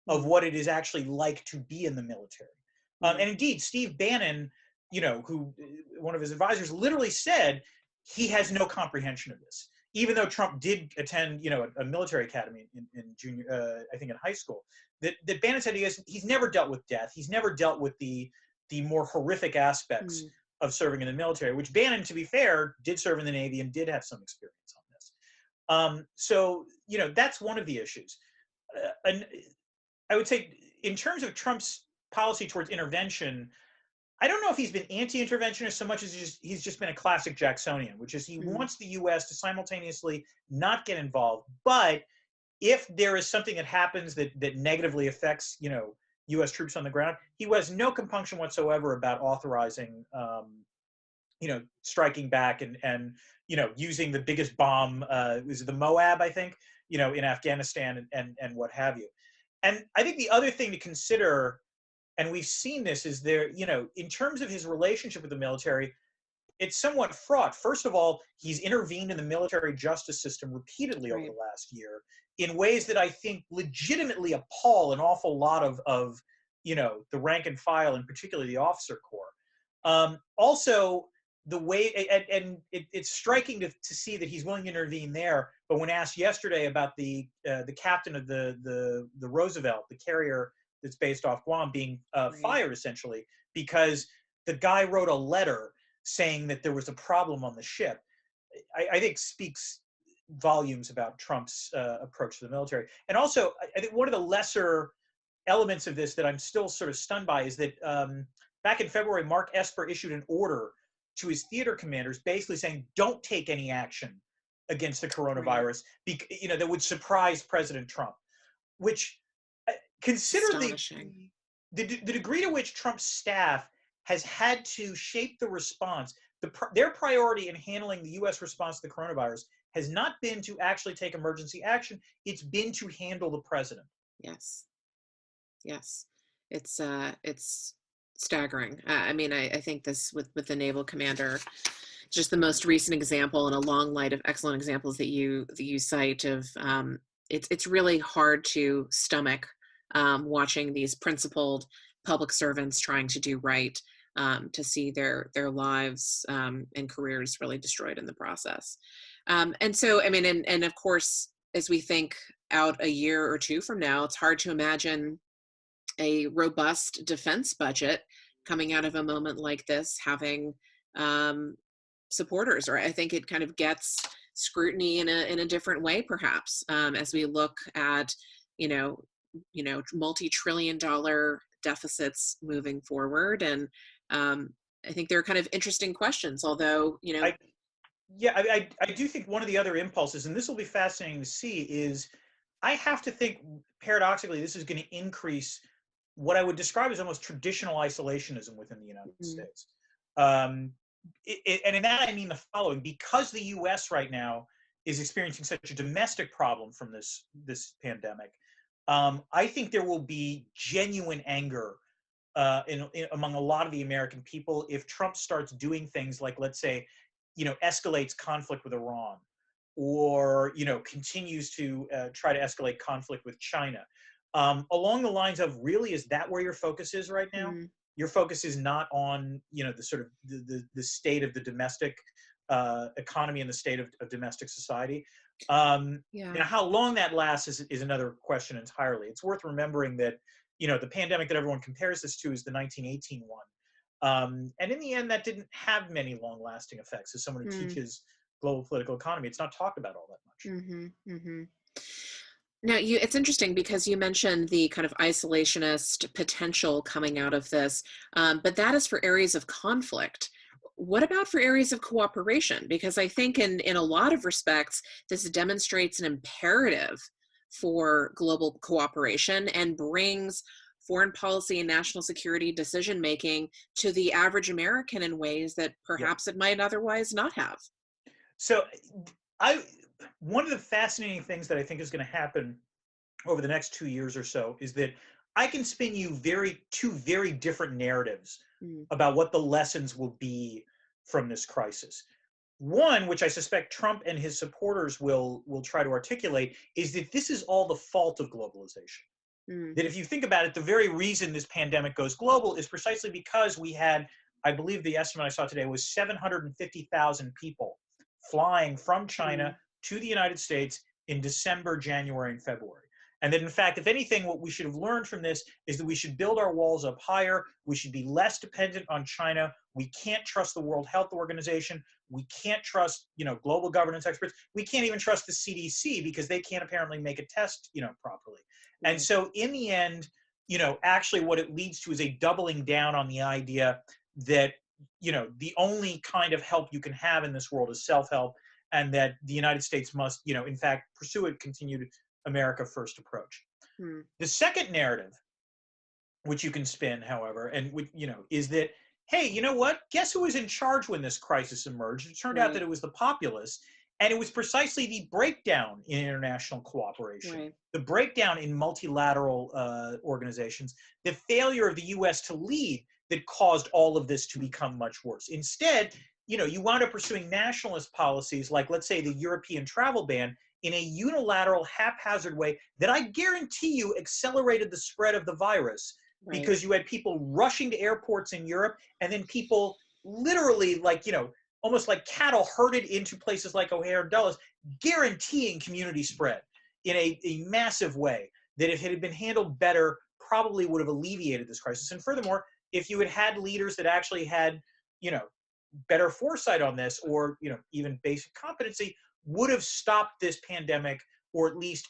of what it is actually like to be in the military. And indeed, Steve Bannon, you know, who one of his advisors literally said he has no comprehension of this, even though Trump did attend, you know, a military academy in junior, I think in high school. That Bannon said he's never dealt with death. He's never dealt with the more horrific aspects of serving in the military, which Bannon, to be fair, did serve in the Navy and did have some experience on this. So, that's one of the issues. And I would say in terms of Trump's policy towards intervention, I don't know if he's been anti-interventionist so much as he's just been a classic Jacksonian, which is he wants the U.S. to simultaneously not get involved, but if there is something that happens that negatively affects, U.S. troops on the ground, he has no compunction whatsoever about authorizing, striking back and using the biggest bomb, was it the Moab, I think, in Afghanistan and what have you. And I think the other thing to consider, and we've seen this, is there, in terms of his relationship with the military, it's somewhat fraught. First of all, he's intervened in the military justice system repeatedly over the last year in ways that I think legitimately appall an awful lot of the rank and file, and particularly the officer corps. Also, the way, and it's striking to see that he's willing to intervene there. But when asked yesterday about the captain of the Roosevelt, the carrier that's based off Guam, being fired essentially because the guy wrote a letter saying that there was a problem on the ship, I think speaks volumes about Trump's approach to the military. And also, I think one of the lesser elements of this that I'm still sort of stunned by is that back in February, Mark Esper issued an order to his theater commanders basically saying, don't take any action against the coronavirus, that would surprise President Trump, which consider the degree to which Trump's staff has had to shape the response. Their priority in handling the U.S. response to the coronavirus has not been to actually take emergency action. It's been to handle the president. Yes. It's staggering. I think this with the naval commander, just the most recent example in a long line of excellent examples that you cite of, it's really hard to stomach watching these principled public servants trying to do right, to see their lives and careers really destroyed in the process. And so, and of course, as we think out a year or two from now, it's hard to imagine a robust defense budget coming out of a moment like this having supporters, or I think it kind of gets scrutiny in a different way, perhaps, as we look at, multi-trillion-dollar deficits moving forward. And I think there are kind of interesting questions, although, I do think one of the other impulses, and this will be fascinating to see, is I have to think, paradoxically, this is going to increase what I would describe as almost traditional isolationism within the United States. And in that, I mean the following: because the U.S. right now is experiencing such a domestic problem from this pandemic, I think there will be genuine anger among a lot of the American people if Trump starts doing things like, let's say, escalates conflict with Iran, or continues to try to escalate conflict with China, along the lines of, really, is that where your focus is right now? Your focus is not on the sort of the state of the domestic economy and the state of domestic society. How long that lasts is another question entirely. It's worth remembering that the pandemic that everyone compares this to is the 1918 one. And in the end, that didn't have many long-lasting effects. As someone who teaches global political economy, it's not talked about all that much. Now, it's interesting because you mentioned the kind of isolationist potential coming out of this, but that is for areas of conflict. What about for areas of cooperation? Because I think in a lot of respects, this demonstrates an imperative for global cooperation and brings foreign policy and national security decision-making to the average American in ways that perhaps it might otherwise not have. So one of the fascinating things that I think is going to happen over the next 2 years or so is that I can spin you two very different narratives about what the lessons will be from this crisis. One, which I suspect Trump and his supporters will try to articulate, is that this is all the fault of globalization. That if you think about it, the very reason this pandemic goes global is precisely because we had, I believe the estimate I saw today was 750,000 people flying from China to the United States in December, January, and February. And that, in fact, if anything, what we should have learned from this is that we should build our walls up higher. We should be less dependent on China. We can't trust the World Health Organization. We can't trust, global governance experts. We can't even trust the CDC because they can't apparently make a test, properly. And so in the end, actually what it leads to is a doubling down on the idea that, the only kind of help you can have in this world is self-help, and that the United States must, in fact, pursue a continued America First approach. The second narrative, which you can spin, however, and is that, hey, you know what? Guess who was in charge when this crisis emerged? It turned out that it was the populists, and it was precisely the breakdown in international cooperation, the breakdown in multilateral organizations, the failure of the U.S. to lead that caused all of this to become much worse. Instead, you wound up pursuing nationalist policies like, let's say, the European travel ban in a unilateral, haphazard way that I guarantee you accelerated the spread of the virus, because you had people rushing to airports in Europe, and then people literally, almost like cattle herded into places like O'Hare and Dulles, guaranteeing community spread in a massive way that, if it had been handled better, probably would have alleviated this crisis. And furthermore, if you had leaders that actually had, better foresight on this, or, even basic competency, would have stopped this pandemic, or at least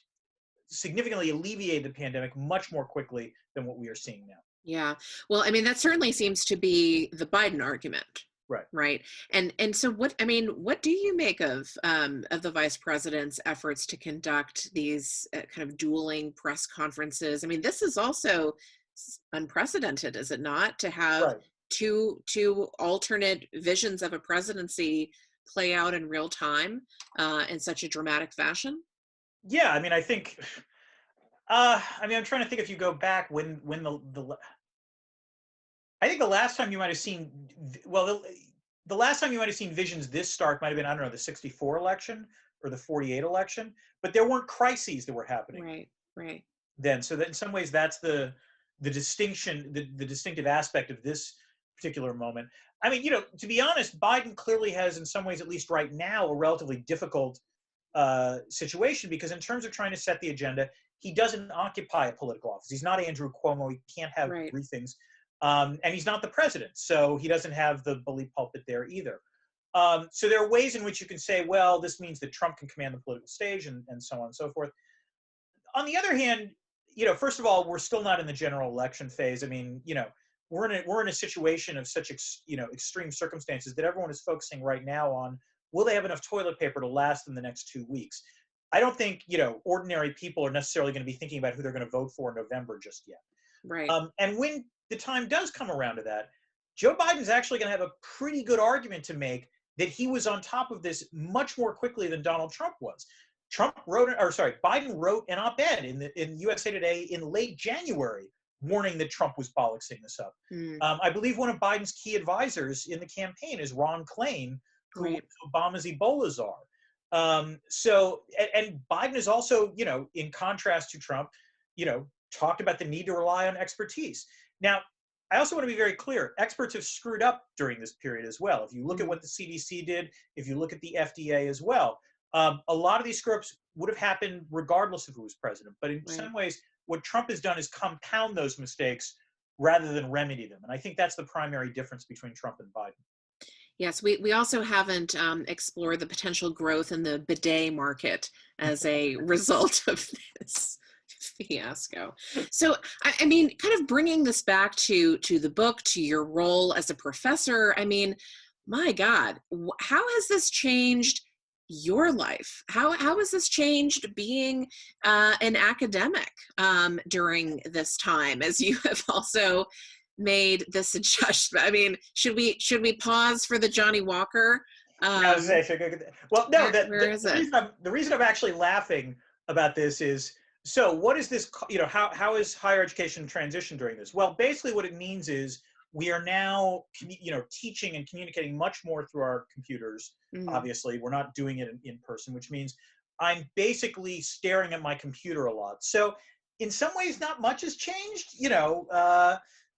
significantly alleviated the pandemic much more quickly than what we are seeing now. Yeah. Well, I mean, that certainly seems to be the Biden argument. Right. And so what do you make of the vice president's efforts to conduct these kind of dueling press conferences? I mean, this is also unprecedented, is it not, to have two alternate visions of a presidency play out in real time in such a dramatic fashion? Yeah, I mean, I think, I'm trying to think, if you go back when I think the last time you might have seen, the last time you might have seen visions this stark might have been, I don't know, the 64 election or the 48 election, but there weren't crises that were happening. Right. Then, so that in some ways that's the distinction, the distinctive aspect of this particular moment. I mean, to be honest, Biden clearly has, in some ways, at least right now, a relatively difficult situation, because in terms of trying to set the agenda, he doesn't occupy a political office. He's not Andrew Cuomo. He can't have briefings. And he's not the president, so he doesn't have the bully pulpit there either. So there are ways in which you can say, well, this means that Trump can command the political stage, and so on and so forth. On the other hand, first of all, we're still not in the general election phase. I mean, we're in a situation of such extreme circumstances that everyone is focusing right now on, will they have enough toilet paper to last them the next 2 weeks? I don't think, ordinary people are necessarily going to be thinking about who they're going to vote for in November just yet. And when the time does come around to that, Joe Biden's actually going to have a pretty good argument to make that he was on top of this much more quickly than Donald Trump was. Biden wrote an op-ed in USA Today in late January warning that Trump was bollocksing this up. I believe one of Biden's key advisors in the campaign is Ron Klain, who was Obama's Ebola czar. And Biden is also, in contrast to Trump, talked about the need to rely on expertise. Now, I also want to be very clear. Experts have screwed up during this period as well. If you look at what the CDC did, if you look at the FDA as well, a lot of these screw-ups would have happened regardless of who was president. But in some ways, what Trump has done is compound those mistakes rather than remedy them. And I think that's the primary difference between Trump and Biden. Yes, we also haven't explored the potential growth in the bidet market as a result of this fiasco. So, I mean, kind of bringing this back to the book, to your role as a professor, I mean, my God, how has this changed your life? How has this changed being an academic during this time, as you have also made this adjustment? I mean, should we pause for the Johnny Walker? Well, no. The reason I'm actually laughing about this is, so what is this? How is higher education transition during this? Well, basically, what it means is we are now, teaching and communicating much more through our computers. Obviously, we're not doing it in person, which means I'm basically staring at my computer a lot. So, in some ways, not much has changed.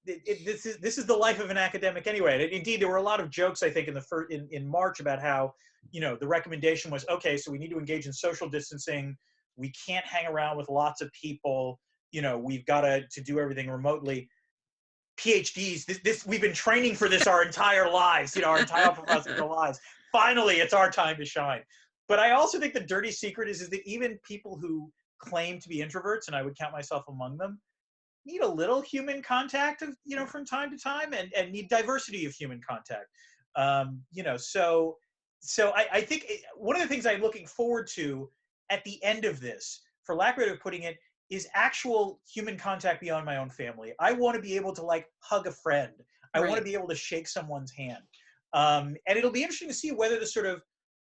This is the life of an academic anyway. And indeed, there were a lot of jokes, I think, in March about how, the recommendation was, okay, so we need to engage in social distancing. We can't hang around with lots of people. We've got to do everything remotely. PhDs. This we've been training for this our entire lives, our entire professional lives. Finally, it's our time to shine. But I also think the dirty secret is that even people who claim to be introverts, and I would count myself among them, need a little human contact from time to time, and need diversity of human contact. So I think one of the things I'm looking forward to at the end of this, for lack of a better putting it, is actual human contact beyond my own family. I want to be able to hug a friend. I want to be able to shake someone's hand. And it'll be interesting to see whether the sort of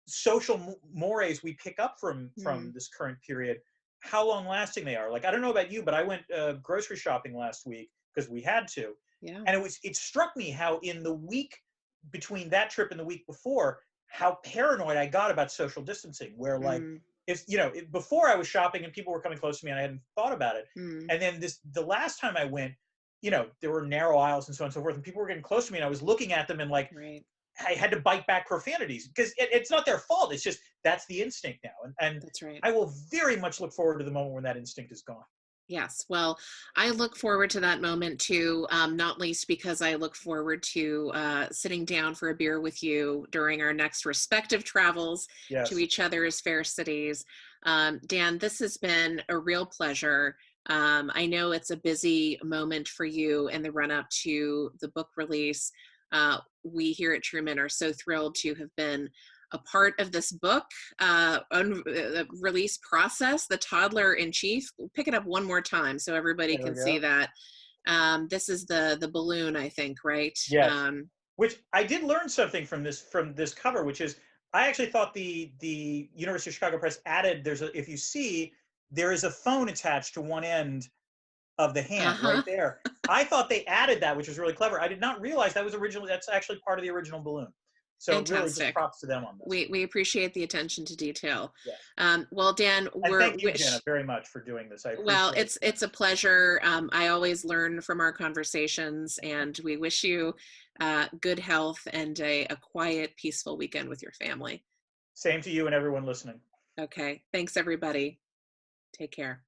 social mores we pick up from this current period, how long lasting they are. I don't know about you, but I went grocery shopping last week because we had to. Yeah. And it struck me how in the week between that trip and the week before, how paranoid I got about social distancing, where before I was shopping and people were coming close to me and I hadn't thought about it. And then the last time I went, there were narrow aisles and so on and so forth, and people were getting close to me and I was looking at them and I had to bite back profanities because it's not their fault. It's just, that's the instinct now. And that's right. I will very much look forward to the moment when that instinct is gone. Yes. Well, I look forward to that moment too, not least because I look forward to sitting down for a beer with you during our next respective travels to each other's fair cities. Dan, this has been a real pleasure. I know it's a busy moment for you in the run-up to the book release. We here at Truman are so thrilled to have been a part of this book release process. The Toddler in Chief. We'll pick it up one more time so everybody can see that. This is the balloon, I think, right? Yes. Which I did learn something from this cover, which is I actually thought the University of Chicago Press added, if you see, there is a phone attached to one end of the hand right there. I thought they added that, which was really clever. I did not realize that's actually part of the original balloon. So fantastic. Really just props to them on this. We appreciate the attention to detail. Yes. Well, Dan, thank you, Jenna, very much for doing this. It's a pleasure. I always learn from our conversations, and we wish you good health and a quiet, peaceful weekend with your family. Same to you and everyone listening. Okay. Thanks, everybody. Take care.